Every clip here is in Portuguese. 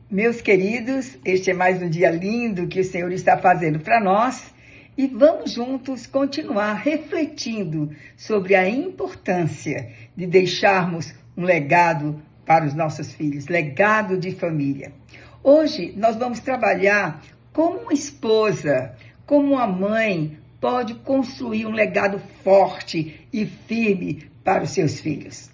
Meus queridos, este é mais um dia lindo que o Senhor está fazendo para nós e vamos juntos continuar refletindo sobre a importância de deixarmos um legado para os nossos filhos, legado de família. Hoje nós vamos trabalhar como uma esposa, como uma mãe pode construir um legado forte e firme para os seus filhos.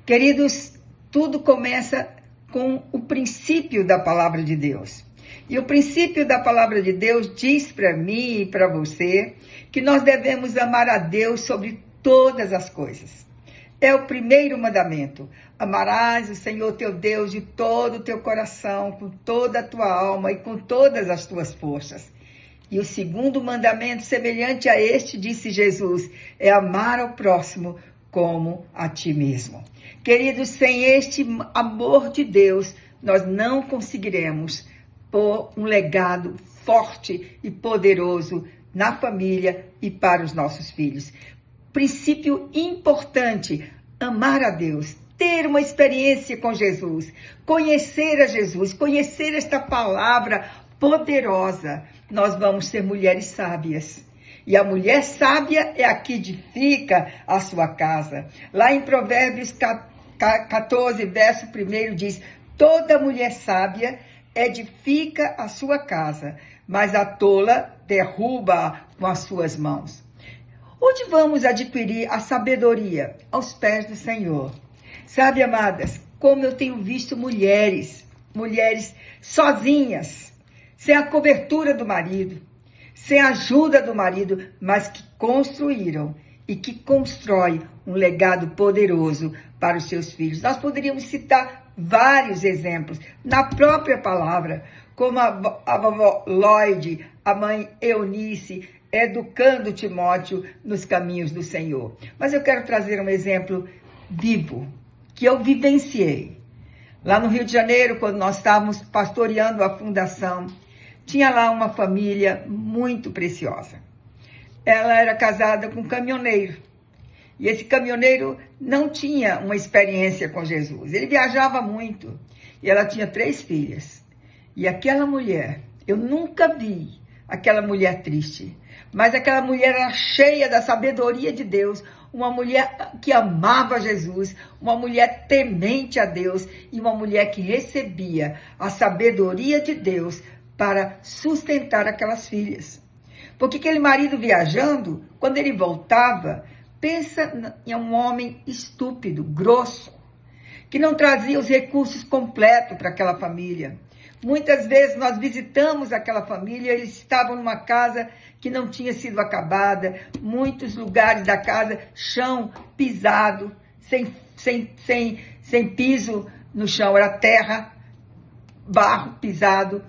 Queridos, tudo começa com o princípio da palavra de Deus. E o princípio da palavra de Deus diz para mim e para você que nós devemos amar a Deus sobre todas as coisas. É o primeiro mandamento. Amarás o Senhor teu Deus de todo o teu coração, com toda a tua alma e com todas as tuas forças. E o segundo mandamento, semelhante a este, disse Jesus, é amar ao próximo como a ti mesmo. Queridos, sem este amor de Deus, nós não conseguiremos pôr um legado forte e poderoso na família e para os nossos filhos. Princípio importante, amar a Deus, ter uma experiência com Jesus, conhecer a Jesus, conhecer esta palavra poderosa. Nós vamos ser mulheres sábias. E a mulher sábia é a que edifica a sua casa. Lá em Provérbios 14, verso 1 diz, toda mulher sábia edifica a sua casa, mas a tola derruba com as suas mãos. Onde vamos adquirir a sabedoria? Aos pés do Senhor. Sabe, amadas, como eu tenho visto mulheres sozinhas, sem a cobertura do marido, sem a ajuda do marido, mas que construíram e que constroem um legado poderoso para os seus filhos. Nós poderíamos citar vários exemplos na própria palavra, como a vovó Lloyd, a mãe Eunice, educando Timóteo nos caminhos do Senhor. Mas eu quero trazer um exemplo vivo, que eu vivenciei. Lá no Rio de Janeiro, quando nós estávamos pastoreando a fundação, tinha lá uma família muito preciosa. Ela era casada com um caminhoneiro. E esse caminhoneiro não tinha uma experiência com Jesus. Ele viajava muito. E ela tinha 3 filhas. E aquela mulher, eu nunca vi aquela mulher triste. Mas aquela mulher era cheia da sabedoria de Deus. Uma mulher que amava Jesus. Uma mulher temente a Deus. E uma mulher que recebia a sabedoria de Deus para sustentar aquelas filhas. Porque aquele marido viajando, quando ele voltava, pensa em um homem estúpido, grosso, que não trazia os recursos completos para aquela família. Muitas vezes nós visitamos aquela família, eles estavam numa casa que não tinha sido acabada, muitos lugares da casa, chão pisado, sem piso no chão, era terra, barro pisado.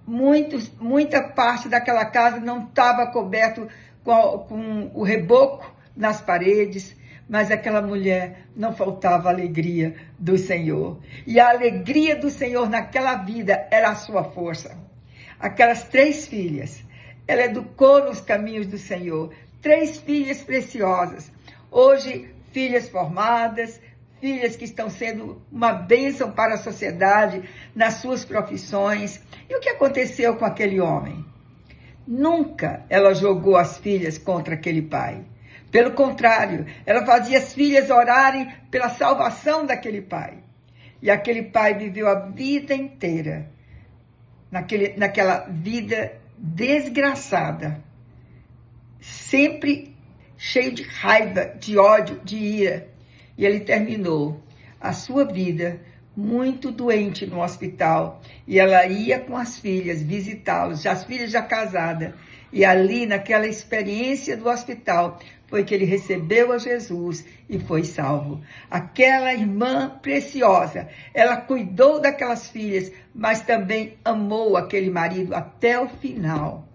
Muita parte daquela casa não estava coberto com o reboco nas paredes, mas aquela mulher não faltava a alegria do Senhor. E a alegria do Senhor naquela vida era a sua força. Aquelas 3 filhas, ela educou nos caminhos do Senhor. 3 filhas preciosas. Hoje, filhas formadas, filhas que estão sendo uma bênção para a sociedade nas suas profissões. E o que aconteceu com aquele homem? Nunca ela jogou as filhas contra aquele pai. Pelo contrário, ela fazia as filhas orarem pela salvação daquele pai. E aquele pai viveu a vida inteira naquela vida desgraçada, sempre cheio de raiva, de ódio, de ira. E ele terminou a sua vida muito doente no hospital. E ela ia com as filhas visitá-los, as filhas já casadas. E ali, naquela experiência do hospital, foi que ele recebeu a Jesus e foi salvo. Aquela irmã preciosa, ela cuidou daquelas filhas, mas também amou aquele marido até o final.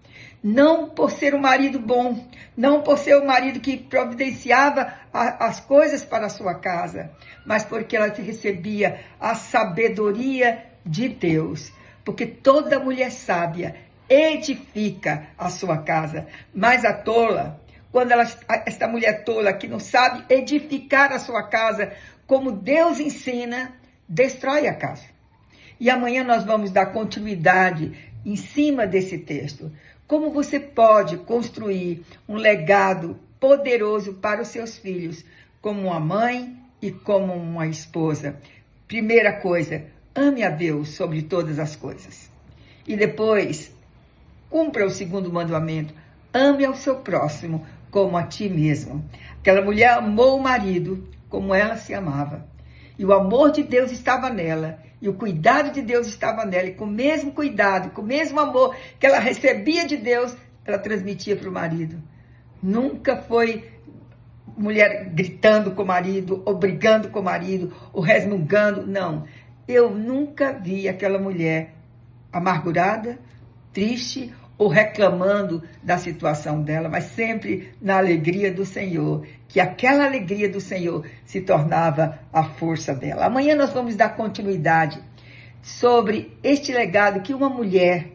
Não por ser um marido bom, não por ser um marido que providenciava as coisas para a sua casa, mas porque ela recebia a sabedoria de Deus. Porque toda mulher sábia edifica a sua casa, mas a tola, quando esta mulher tola que não sabe edificar a sua casa como Deus ensina, destrói a casa. E amanhã nós vamos dar continuidade em cima desse texto. Como você pode construir um legado poderoso para os seus filhos, como uma mãe e como uma esposa. Primeira coisa, ame a Deus sobre todas as coisas. E depois, cumpra o segundo mandamento, ame ao seu próximo como a ti mesmo. Aquela mulher amou o marido como ela se amava. E o amor de Deus estava nela. E o cuidado de Deus estava nela. E com o mesmo cuidado, com o mesmo amor que ela recebia de Deus, ela transmitia para o marido. Nunca foi mulher gritando com o marido, ou brigando com o marido, ou resmungando. Não. Eu nunca vi aquela mulher amargurada, triste, ou reclamando da situação dela, mas sempre na alegria do Senhor, que aquela alegria do Senhor se tornava a força dela. Amanhã nós vamos dar continuidade sobre este legado que uma mulher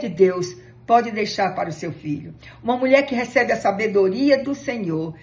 de Deus, pode deixar para o seu filho. Uma mulher que recebe a sabedoria do Senhor,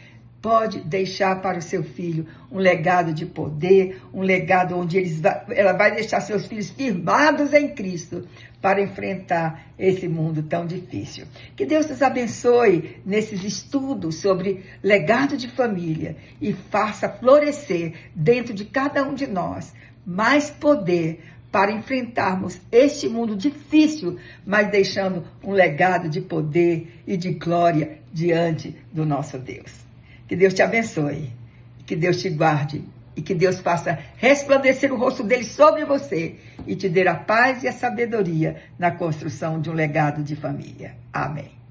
pode deixar para o seu filho um legado de poder, um legado onde ela vai deixar seus filhos firmados em Cristo para enfrentar esse mundo tão difícil. Que Deus nos abençoe nesses estudos sobre legado de família e faça florescer dentro de cada um de nós mais poder para enfrentarmos este mundo difícil, mas deixando um legado de poder e de glória diante do nosso Deus. Que Deus te abençoe, que Deus te guarde e que Deus faça resplandecer o rosto dele sobre você e te dê a paz e a sabedoria na construção de um legado de família. Amém.